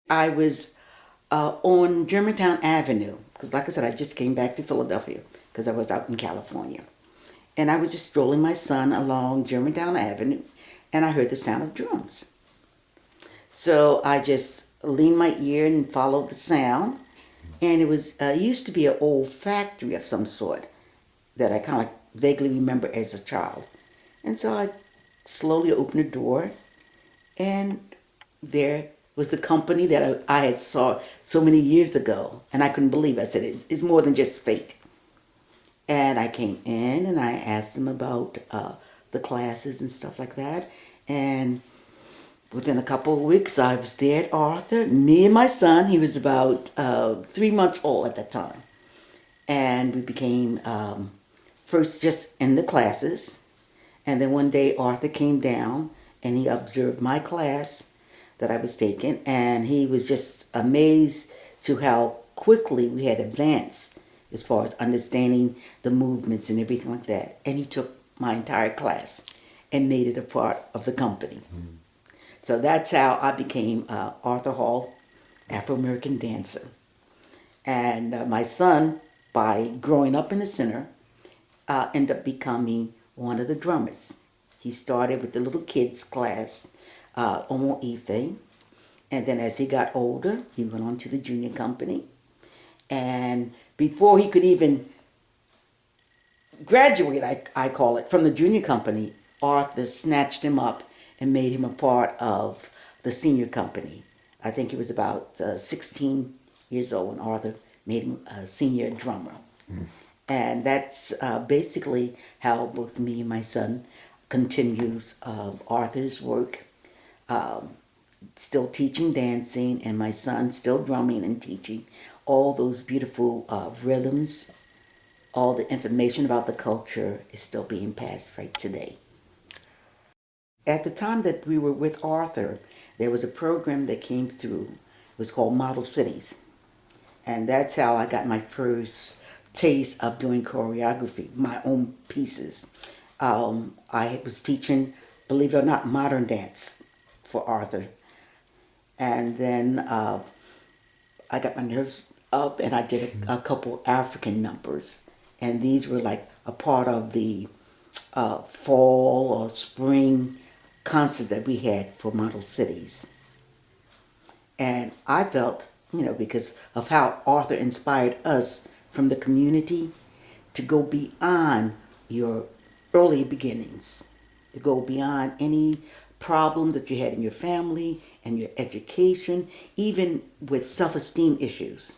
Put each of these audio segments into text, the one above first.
I was on Germantown Avenue because, like I said, I just came back to Philadelphia because I was out in California. And I was just strolling my son along Germantown Avenue and I heard the sound of drums. So I just leaned my ear and followed the sound. And it was used to be an old factory of some sort that I kind of like vaguely remember as a child. And so I slowly opened the door, and there was the company that I had saw so many years ago, and I couldn't believe it. I said, it's more than just fate. And I came in and I asked them about the classes and stuff like that. And within a couple of weeks, I was there at Arthur. Me and my son, he was about 3 months old at that time. And we became first just in the classes. And then one day, Arthur came down and he observed my class that I was taking. And he was just amazed to how quickly we had advanced as far as understanding the movements and everything like that. And he took my entire class and made it a part of the company. Mm-hmm. So that's how I became Arthur Hall Afro American dancer. And my son, by growing up in the center, ended up becoming one of the drummers. He started with the little kids class on Ife. And then as he got older, he went on to the junior company. And before he could even graduate, I call it, from the junior company, Arthur snatched him up and made him a part of the senior company. I think he was about 16 years old when Arthur made him a senior drummer. Mm. And that's basically how both me and my son continues Arthur's work, still teaching dancing, and my son still drumming and teaching all those beautiful rhythms. All the information about the culture is still being passed right today. At the time that we were with Arthur, there was a program that came through. It was called Model Cities. And that's how I got my first taste of doing choreography, my own pieces. I was teaching, believe it or not, modern dance for Arthur. And then I got my nerves up and I did a couple African numbers. And these were like a part of the fall or spring concert that we had for Model Cities. And I felt, because of how Arthur inspired us from the community to go beyond your early beginnings, to go beyond any problem that you had in your family and your education, even with self-esteem issues.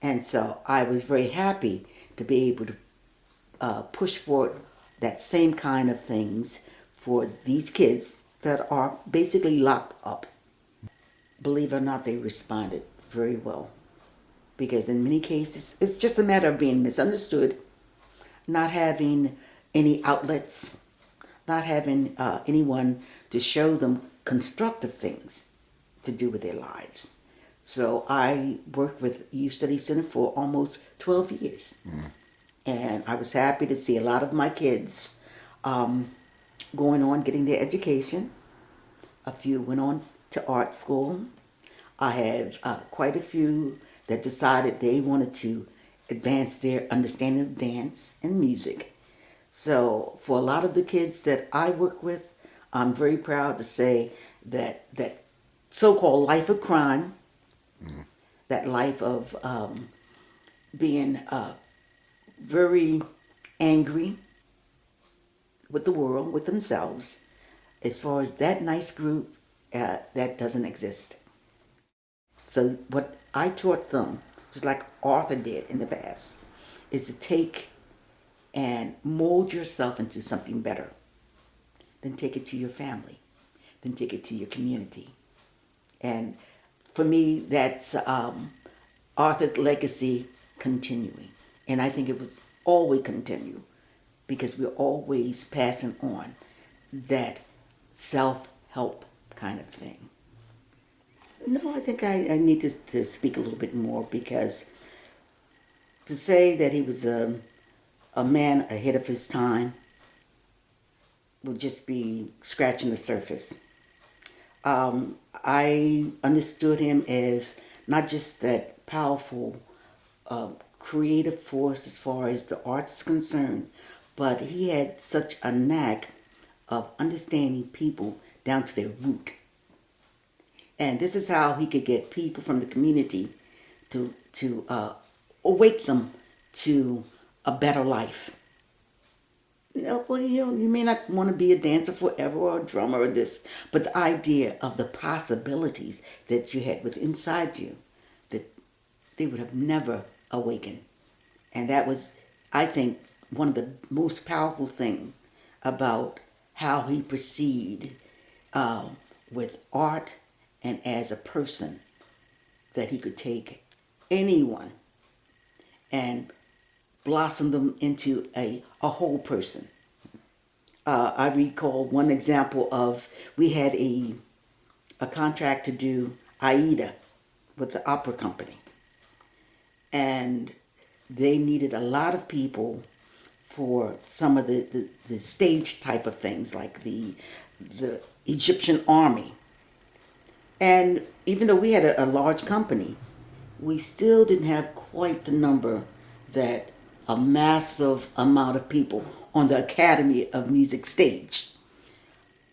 And so I was very happy to be able to push forward that same kind of things for these kids that are basically locked up. Believe it or not, they responded very well. Because in many cases, it's just a matter of being misunderstood, not having any outlets, not having anyone to show them constructive things to do with their lives. So I worked with Youth Study Center for almost 12 years. Mm. And I was happy to see a lot of my kids going on, getting their education. A few went on to art school. I have quite a few that decided they wanted to advance their understanding of dance and music. So for a lot of the kids that I work with, I'm very proud to say that so-called life of crime, that life of being very angry with the world, with themselves, as far as that nice group, that doesn't exist. So what I taught them, just like Arthur did in the past, is to take and mold yourself into something better. Then take it to your family. Then take it to your community. And for me, that's Arthur's legacy continuing. And I think it was always continue because we're always passing on that self-help kind of thing. No, I think I need to speak a little bit more because to say that he was a man ahead of his time would just be scratching the surface. I understood him as not just that powerful creative force as far as the arts is concerned, but he had such a knack of understanding people down to their root. And this is how he could get people from the community to awake them to a better life. Well, you may not want to be a dancer forever or a drummer or this, but the idea of the possibilities that you had within inside you that they would have never awakened. And that was, I think, one of the most powerful things about how he proceeded with art and as a person, that he could take anyone and blossom them into a whole person. I recall one example of, we had a contract to do Aida with the opera company. And they needed a lot of people for some of the stage type of things, like the Egyptian army. And even though we had a large company, we still didn't have quite the number that a massive amount of people on the Academy of Music stage.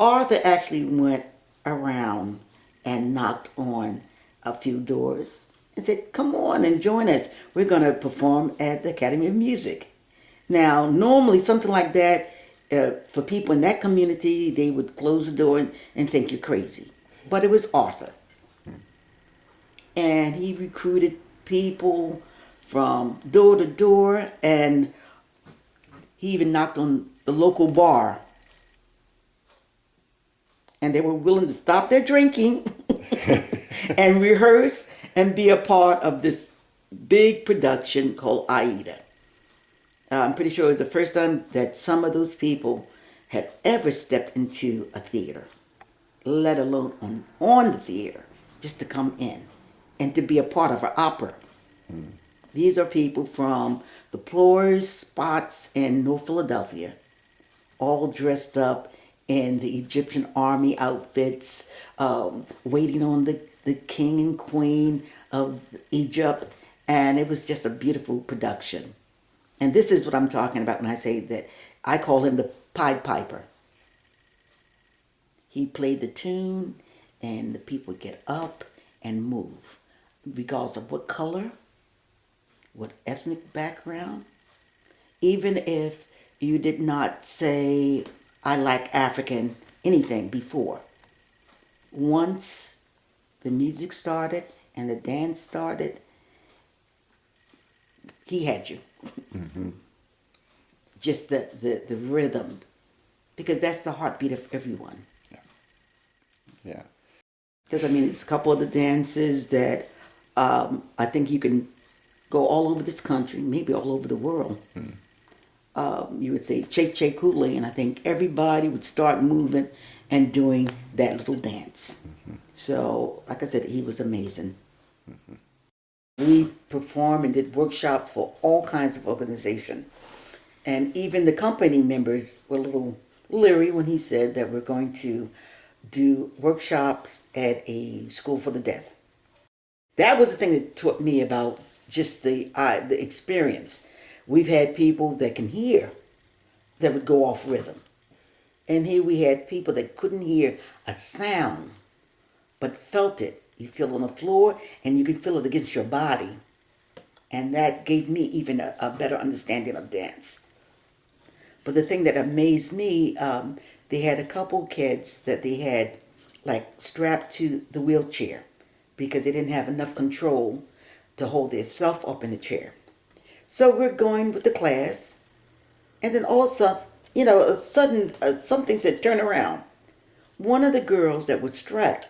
Arthur actually went around and knocked on a few doors and said, "Come on and join us. We're going to perform at the Academy of Music." Now, normally something like that, for people in that community, they would close the door and think you're crazy. But it was Arthur. And he recruited people from door to door, and he even knocked on the local bar. And they were willing to stop their drinking and rehearse and be a part of this big production called Aida. I'm pretty sure it was the first time that some of those people had ever stepped into a theater, let alone on the theater, just to come in and to be a part of an opera. These are people from the Ploys spots in North Philadelphia, all dressed up in the Egyptian army outfits, waiting on the king and queen of Egypt. And it was just a beautiful production. And this is what I'm talking about when I say that I call him the Pied Piper. He played the tune, and the people would get up and move, regardless of what color, what ethnic background. Even if you did not say, "I like African," anything before. Once the music started and the dance started, he had you. Mm-hmm. Just the rhythm, because that's the heartbeat of everyone. Yeah. Because I mean, it's a couple of the dances that I think you can go all over this country, maybe all over the world. You would say Che Che Kool-Aid, and I think everybody would start moving and doing that little dance. So, like I said, he was amazing. We performed and did workshops for all kinds of organizations. And even the company members were a little leery when he said that we're going to do workshops at a school for the deaf. That was the thing that taught me about just the experience. We've had people that can hear that would go off rhythm. And here we had people that couldn't hear a sound, but felt it. You feel it on the floor, and you can feel it against your body. And that gave me even a better understanding of dance. But the thing that amazed me, they had a couple kids that they had like strapped to the wheelchair because they didn't have enough control to hold themselves up in the chair. So we're going with the class, and then all of a sudden, something said, "Turn around." One of the girls that was strapped,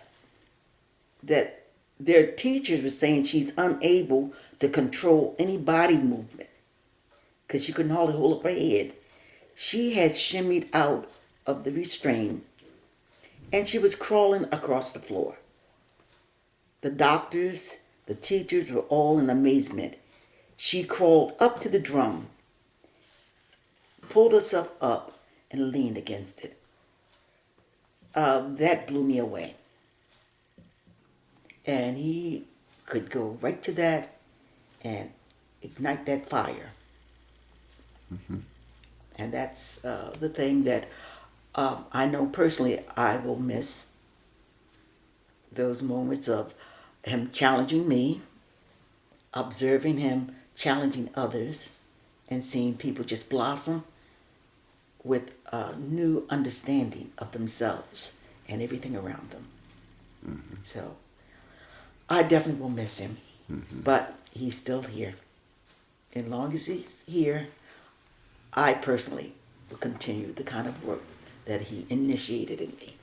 that their teachers were saying she's unable to control any body movement because she couldn't hardly hold up her head. She had shimmied out of the restraint, and she was crawling across the floor. The doctors, the teachers were all in amazement. She crawled up to the drum, pulled herself up, and leaned against it. That blew me away. And he could go right to that and ignite that fire. And that's the thing that I know personally I will miss, those moments of him challenging me, observing him challenging others, and seeing people just blossom with a new understanding of themselves and everything around them. So I definitely will miss him, but he's still here. As long as he's here, I personally will continue the kind of work that he initiated in me.